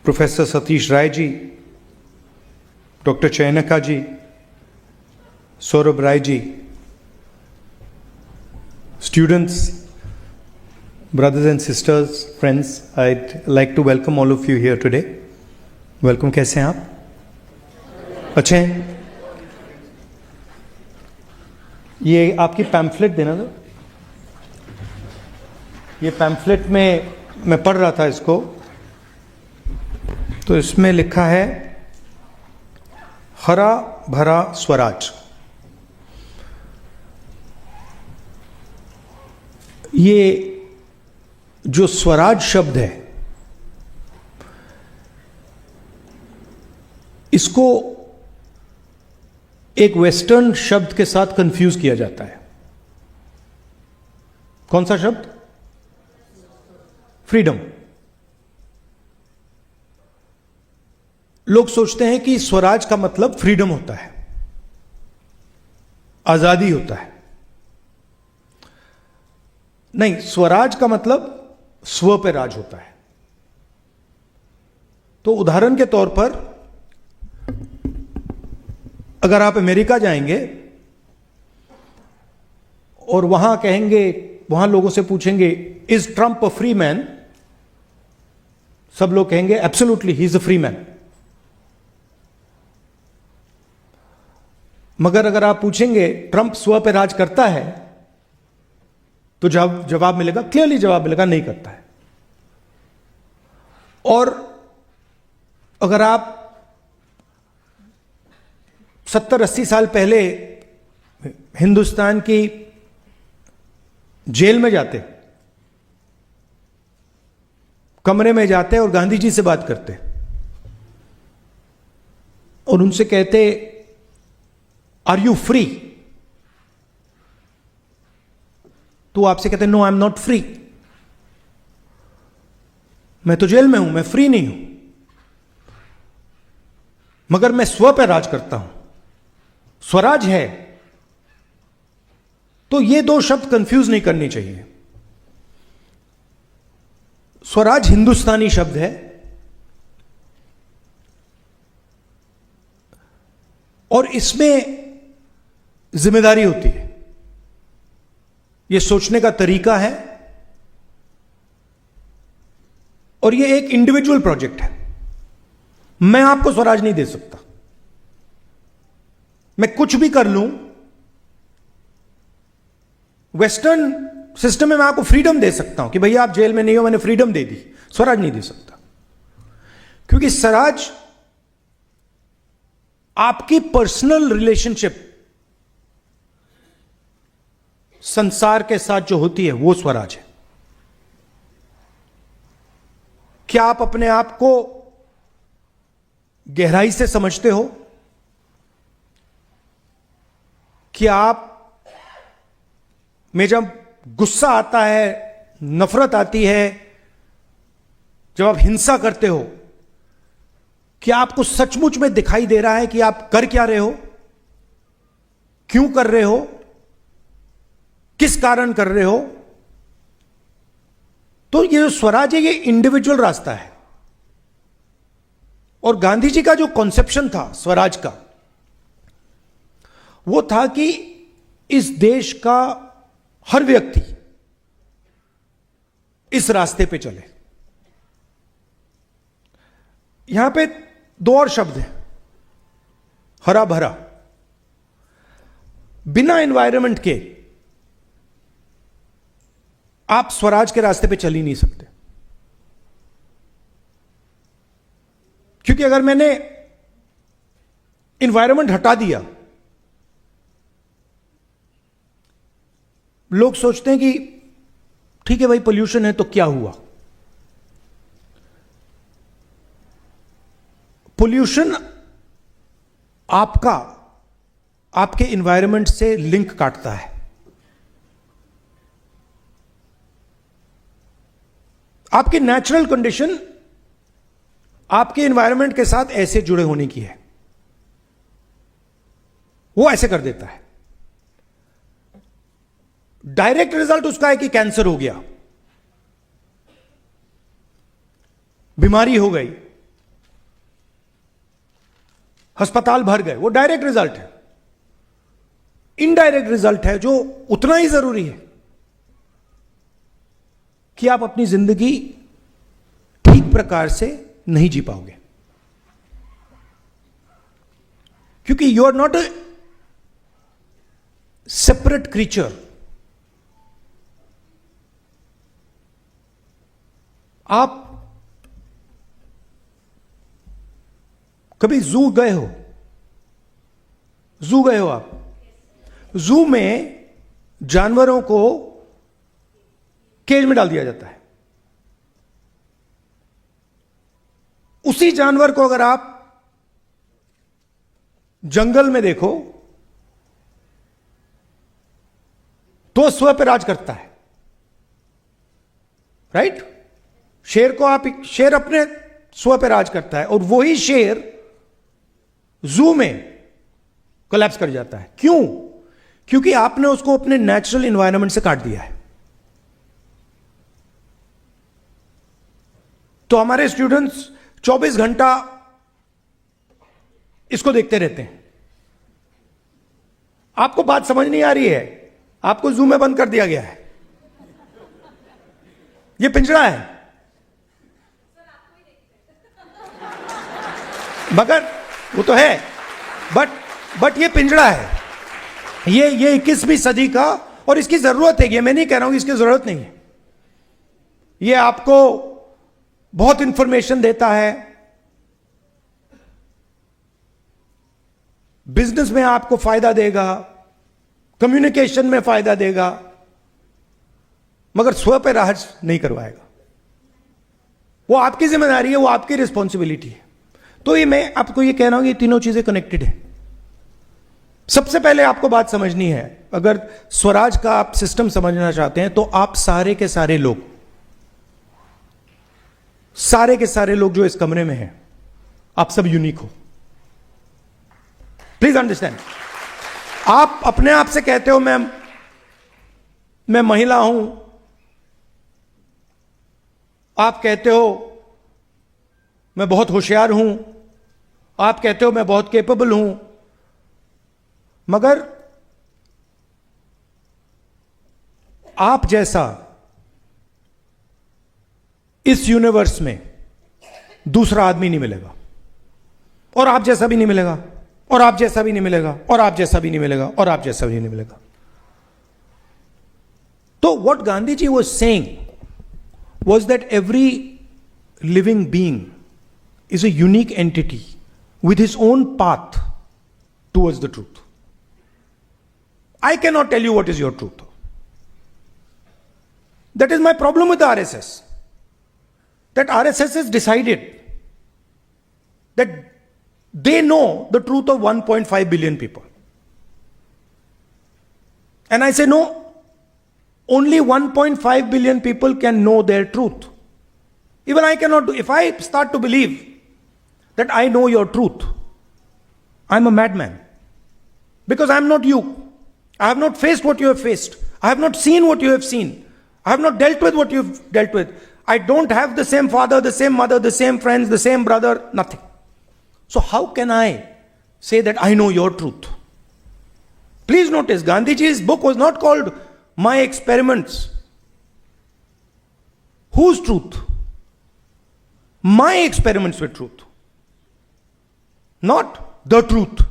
Professor Satish Rai ji, doctor Chayanika ji, Saurabh Rai ji, students, brothers and sisters, friends, I'd like to welcome all of you here today. Welcome. कैसे हैं आप? अच्छे हैं? ये आपकी पैम्फलेट देना दो। ये पैम्फलेट में मैं पढ़ रहा था इसको, तो इसमें लिखा है हरा भरा स्वराज। ये जो स्वराज शब्द है, इसको एक वेस्टर्न शब्द के साथ कंफ्यूज किया जाता है। कौन सा शब्द? फ्रीडम। लोग सोचते हैं कि स्वराज का मतलब फ्रीडम होता है, आजादी होता है। नहीं, स्वराज का मतलब स्व पे राज होता है। तो उदाहरण के तौर पर अगर आप अमेरिका जाएंगे और वहां कहेंगे, वहां लोगों से पूछेंगे is Trump a free man, सब लोग कहेंगे absolutely he is a free man. मगर अगर आप पूछेंगे ट्रंप स्व पे राज करता है, तो जवाब मिलेगा, क्लियरली जवाब मिलेगा, नहीं करता है। और अगर आप 70-80 साल पहले हिंदुस्तान की जेल में जाते, कमरे में जाते और गांधी जी से बात करते और उनसे कहते आर यू फ्री, तो आपसे कहते no I am not free, मैं तो जेल में हूं, मैं फ्री नहीं हूं, मगर मैं स्व पर राज करता हूं, स्वराज है। तो ये दो शब्द कंफ्यूज नहीं करनी चाहिए। स्वराज हिंदुस्तानी शब्द है और इसमें जिम्मेदारी होती है, यह सोचने का तरीका है और यह एक इंडिविजुअल प्रोजेक्ट है। मैं आपको स्वराज नहीं दे सकता, मैं कुछ भी कर लूं। वेस्टर्न सिस्टम में मैं आपको फ्रीडम दे सकता हूं कि भैया आप जेल में नहीं हो, मैंने फ्रीडम दे दी। स्वराज नहीं दे सकता, क्योंकि स्वराज आपकी पर्सनल रिलेशनशिप संसार के साथ जो होती है वो स्वराज है। क्या आप अपने आप को गहराई से समझते हो? क्या आप में जब गुस्सा आता है, नफरत आती है, जब आप हिंसा करते हो, क्या आपको सचमुच में दिखाई दे रहा है कि आप कर क्या रहे हो, क्यों कर रहे हो, किस कारण कर रहे हो? तो ये जो स्वराज है, ये इंडिविजुअल रास्ता है। और गांधी जी का जो कॉन्सेप्शन था स्वराज का, वो था कि इस देश का हर व्यक्ति इस रास्ते पे चले। यहां पे दो और शब्द हैं, हरा भरा। बिना एनवायरनमेंट के आप स्वराज के रास्ते पे चल ही नहीं सकते, क्योंकि अगर मैंने एनवायरनमेंट हटा दिया, लोग सोचते हैं कि ठीक है भाई पोल्यूशन है तो क्या हुआ। पोल्यूशन आपके एनवायरनमेंट से लिंक काटता है। आपकी नेचुरल कंडीशन आपके एनवायरनमेंट के साथ ऐसे जुड़े होने की है, वो ऐसे कर देता है। डायरेक्ट रिजल्ट उसका है कि कैंसर हो गया, बीमारी हो गई, अस्पताल भर गए, वो डायरेक्ट रिजल्ट है। इनडायरेक्ट रिजल्ट है जो उतना ही जरूरी है कि आप अपनी जिंदगी ठीक प्रकार से नहीं जी पाओगे, क्योंकि you are not a separate creature. आप कभी जू गए हो? जू गए हो आप? जू में जानवरों को केज में डाल दिया जाता है। उसी जानवर को अगर आप जंगल में देखो तो स्व पे राज करता है, राइट? शेर को आप, शेर अपने स्व पे राज करता है, और वही शेर जू में कोलैप्स कर जाता है। क्यों? क्योंकि आपने उसको अपने नेचुरल एनवायरनमेंट से काट दिया है। तो हमारे स्टूडेंट्स 24 घंटा इसको देखते रहते हैं। आपको बात समझ नहीं आ रही है, आपको जू में बंद कर दिया गया है। यह पिंजरा है, मगर वो तो है, बट ये पिंजरा है। ये 21वीं सदी का, और इसकी जरूरत है। ये मैं नहीं कह रहा हूं कि इसकी जरूरत नहीं है। ये आपको बहुत इंफॉर्मेशन देता है, बिजनेस में आपको फायदा देगा, कम्युनिकेशन में फायदा देगा, मगर स्व पे राज नहीं करवाएगा। वो आपकी जिम्मेदारी है, वो आपकी रिस्पॉन्सिबिलिटी है। तो ये मैं आपको ये कह रहा हूं कि ये तीनों चीजें कनेक्टेड है। सबसे पहले आपको बात समझनी है, अगर स्वराज का आप सिस्टम समझना चाहते हैं तो आप सारे के सारे लोग जो इस कमरे में हैं, आप सब यूनिक हो। Please understand. आप अपने आप से कहते हो मैं महिला हूं, आप कहते हो मैं बहुत होशियार हूं, आप कहते हो मैं बहुत कैपेबल हूं, मगर आप जैसा इस यूनिवर्स में दूसरा आदमी नहीं मिलेगा, और आप जैसा भी नहीं मिलेगा, और आप जैसा भी नहीं मिलेगा, और आप जैसा भी नहीं मिलेगा, और आप जैसा भी नहीं मिलेगा। तो what Gandhi ji was saying was that every living being is a unique entity with his own path towards the truth. I cannot tell you what is your truth. That is my problem with the RSS. That RSS has decided that they know the truth of 1.5 billion people. And I say no, only 1.5 billion people can know their truth. Even I cannot do. If I start to believe that I know your truth, I'm a madman. Because I'm not you. I have not faced what you have faced. I have not seen what you have seen. I have not dealt with what you have dealt with. I don't have the same father, the same mother, the same friends, the same brother, nothing. So how can I say that I know your truth? Please notice, Gandhiji's book was not called My Experiments. Whose truth? My experiments with truth. Not the truth.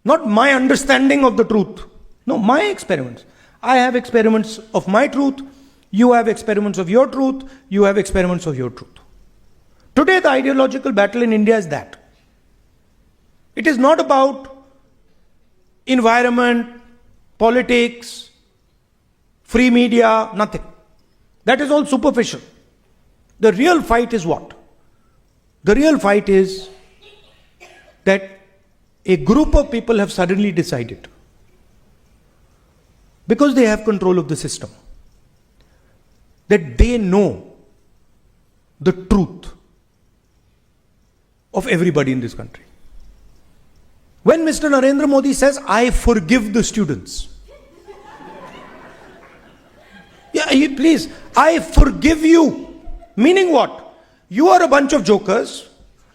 Not my understanding of the truth. No, my experiments. I have experiments of my truth. You have experiments of your truth. You have experiments of your truth. Today, the ideological battle in India is that. It is not about environment, politics, free media, nothing. That is all superficial. The real fight is what? The real fight is that a group of people have suddenly decided, because they have control of the system, that they know the truth of everybody in this country. When Mr. Narendra Modi says, I forgive the students. Yeah, please, I forgive you. Meaning what? You are a bunch of jokers.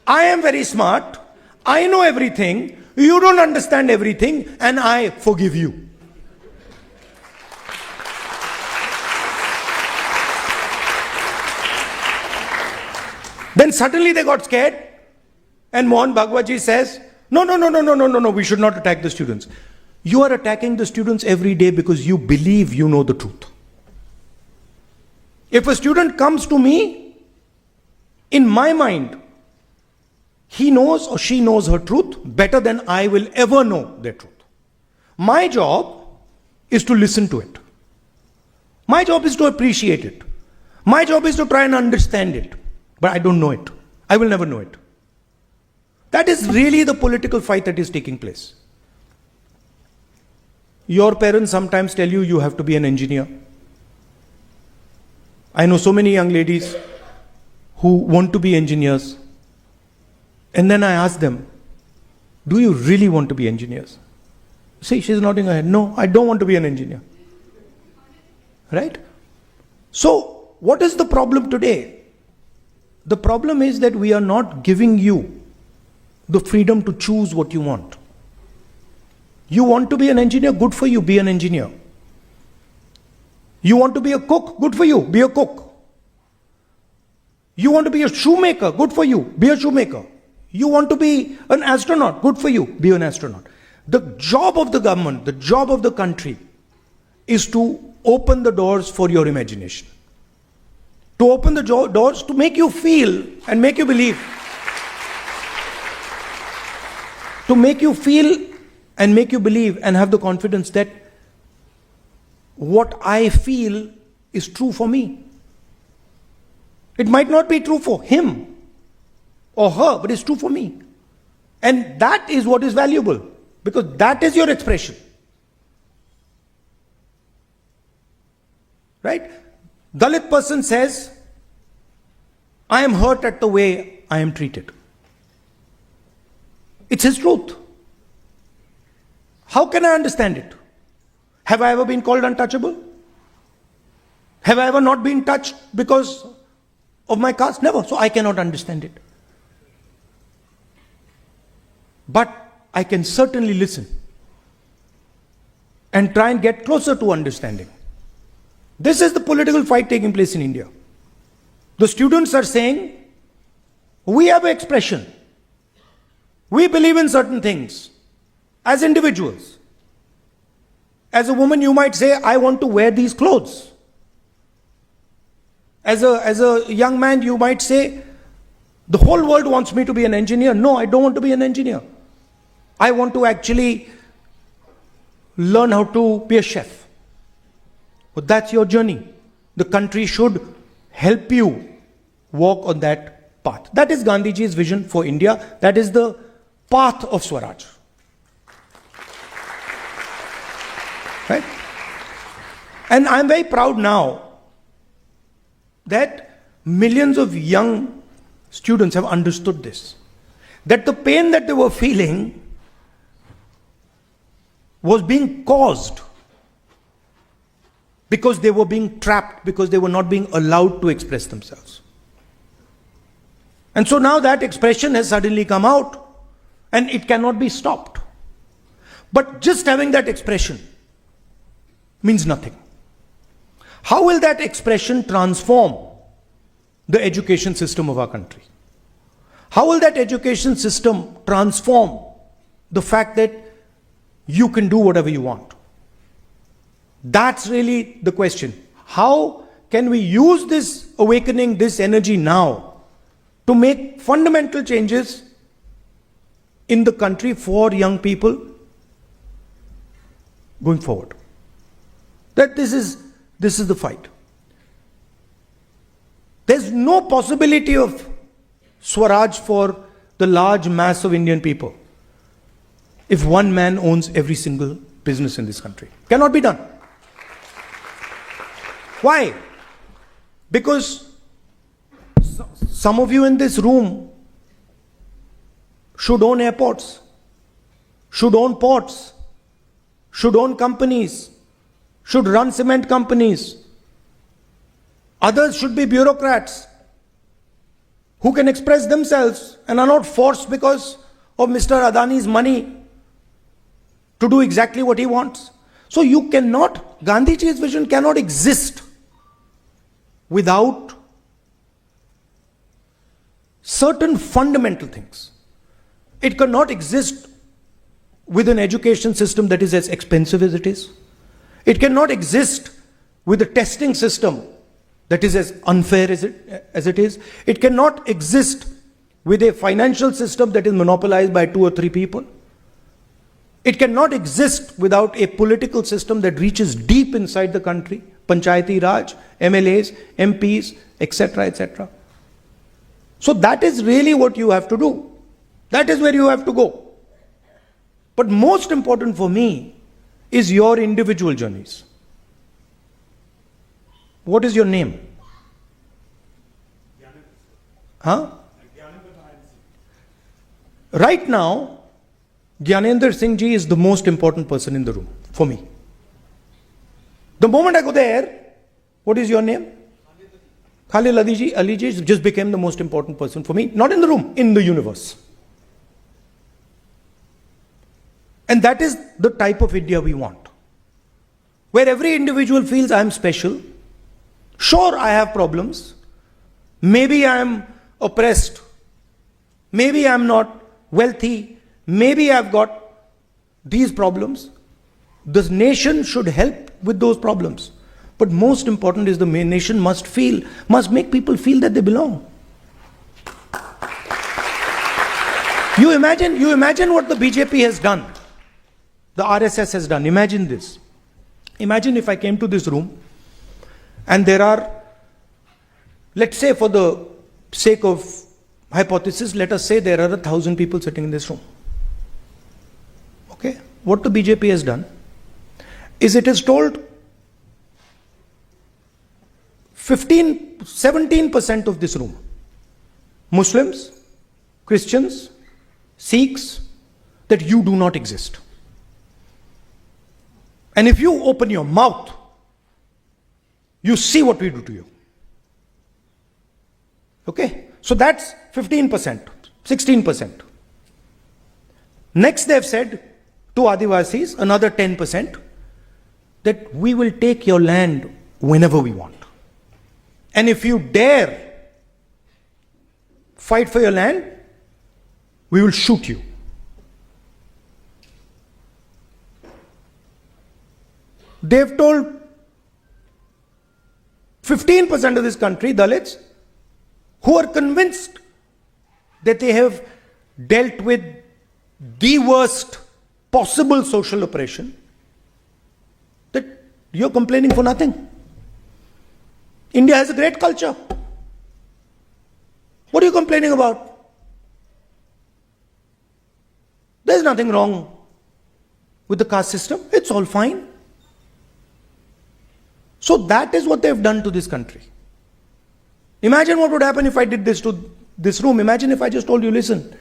I am very smart. I know everything, you don't understand everything, and I forgive you. Then suddenly they got scared, and Mohan Bhagwatji says, no, we should not attack the students. You are attacking the students every day because you believe you know the truth. If a student comes to me, in my mind, he knows or she knows her truth better than I will ever know their truth. My job is to listen to it. My job is to appreciate it. My job is to try and understand it. But I don't know it. I will never know it. That is really the political fight that is taking place. Your parents sometimes tell you have to be an engineer. I know so many young ladies who want to be engineers. And then I ask them, do you really want to be engineers? See, she's nodding her head. No, I don't want to be an engineer. Right? So, what is the problem today? The problem is that we are not giving you the freedom to choose what you want. You want to be an engineer? Good for you, be an engineer. You want to be a cook? Good for you, be a cook. You want to be a shoemaker? Good for you, be a shoemaker. You want to be an astronaut? Good for you, be an astronaut. The job of the government, the job of the country is to open the doors for your imagination. To open the doors to make you feel and make you believe. To make you feel and make you believe and have the confidence that what I feel is true for me. It might not be true for him or her, but it's true for me. And that is what is valuable, because that is your expression. Right? Dalit person says, I am hurt at the way I am treated. It's his truth. How can I understand it? Have I ever been called untouchable? Have I ever not been touched because of my caste? Never. So I cannot understand it. But I can certainly listen and try and get closer to understanding. This is the political fight taking place in India. The students are saying, we have an expression. We believe in certain things as individuals. As a woman, you might say, I want to wear these clothes. As a young man, you might say, the whole world wants me to be an engineer. No, I don't want to be an engineer. I want to actually learn how to be a chef. But that's your journey. The country should help you walk on that path. That is Gandhiji's vision for India. That is the path of Swaraj. Right? And I'm very proud now that millions of young students have understood this. That the pain that they were feeling was being caused because they were being trapped, because they were not being allowed to express themselves. And so now that expression has suddenly come out and it cannot be stopped. But just having that expression means nothing. How will that expression transform the education system of our country? How will that education system transform the fact that you can do whatever you want? That's really the question. How can we use this awakening, this energy now to make fundamental changes in the country for young people going forward? That this is the fight. There's no possibility of Swaraj for the large mass of Indian people if one man owns every single business in this country. Cannot be done. Why? Because some of you in this room should own airports, should own ports, should own companies, should run cement companies. Others should be bureaucrats who can express themselves and are not forced because of Mr. Adani's money to do exactly what he wants. So you cannot, Gandhiji's vision cannot exist without certain fundamental things. It cannot exist with an education system that is as expensive as it is. It cannot exist with a testing system that is as unfair as it is. It cannot exist with a financial system that is monopolized by 2 or 3 people. It cannot exist without a political system that reaches deep inside the country, Panchayati Raj, MLAs, MPs, etc., etc. So that is really what you have to do. That is where you have to go. But most important for me is your individual journeys. What is your name? Huh? Right now, Gyanendra Singh ji is the most important person in the room for me. The moment I go there, what is your name? Khalil Ali ji just became the most important person for me, not in the room, in the universe. And that is the type of India we want, where every individual feels I am special. Sure, I have problems. Maybe I am oppressed. Maybe I am not wealthy. Maybe I've got these problems. This nation should help with those problems. But most important is the nation must make people feel that they belong. You imagine what the BJP has done. The RSS has done. Imagine this. Imagine if I came to this room and there are, let's say for the sake of hypothesis, let us say there are 1,000 people sitting in this room. Okay? What the BJP has done is it has told 17% of this room, Muslims, Christians, Sikhs, that you do not exist. And if you open your mouth, you see what we do to you. Okay? So that's 15%, 16%. Next they have said to Adivasis, another 10%, that we will take your land whenever we want. And if you dare fight for your land, we will shoot you. They've told 15% of this country, Dalits, who are convinced that they have dealt with the worst possible social oppression, that you're complaining for nothing. India has a great culture. What are you complaining about? There's nothing wrong with the caste system. It's all fine. So that is what they've done to this country. Imagine what would happen if I did this to this room. Imagine if I just told you, listen,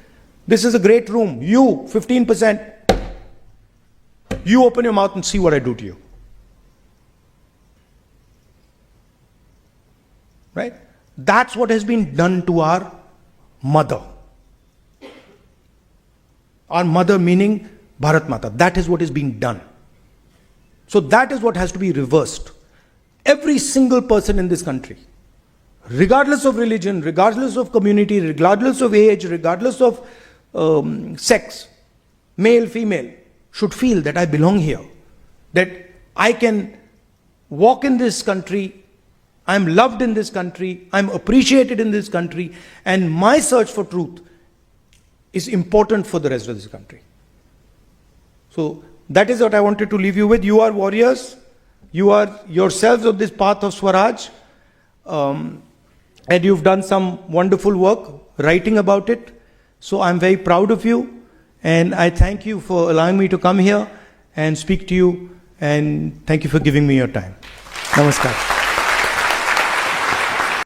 this is a great room. You, 15%, you open your mouth and see what I do to you. Right? That's what has been done to our mother. Our mother meaning Bharat Mata. That is what is being done. So that is what has to be reversed. Every single person in this country, regardless of religion, regardless of community, regardless of age, regardless of sex, male, female, should feel that I belong here, that I can walk in this country, I'm loved in this country, I'm appreciated in this country, and my search for truth is important for the rest of this country. So that is what I wanted to leave you with. You are warriors. You are yourselves on this path of Swaraj, and you've done some wonderful work writing about it. So I'm very proud of you, and I thank you for allowing me to come here and speak to you, and thank you for giving me your time. Namaskar.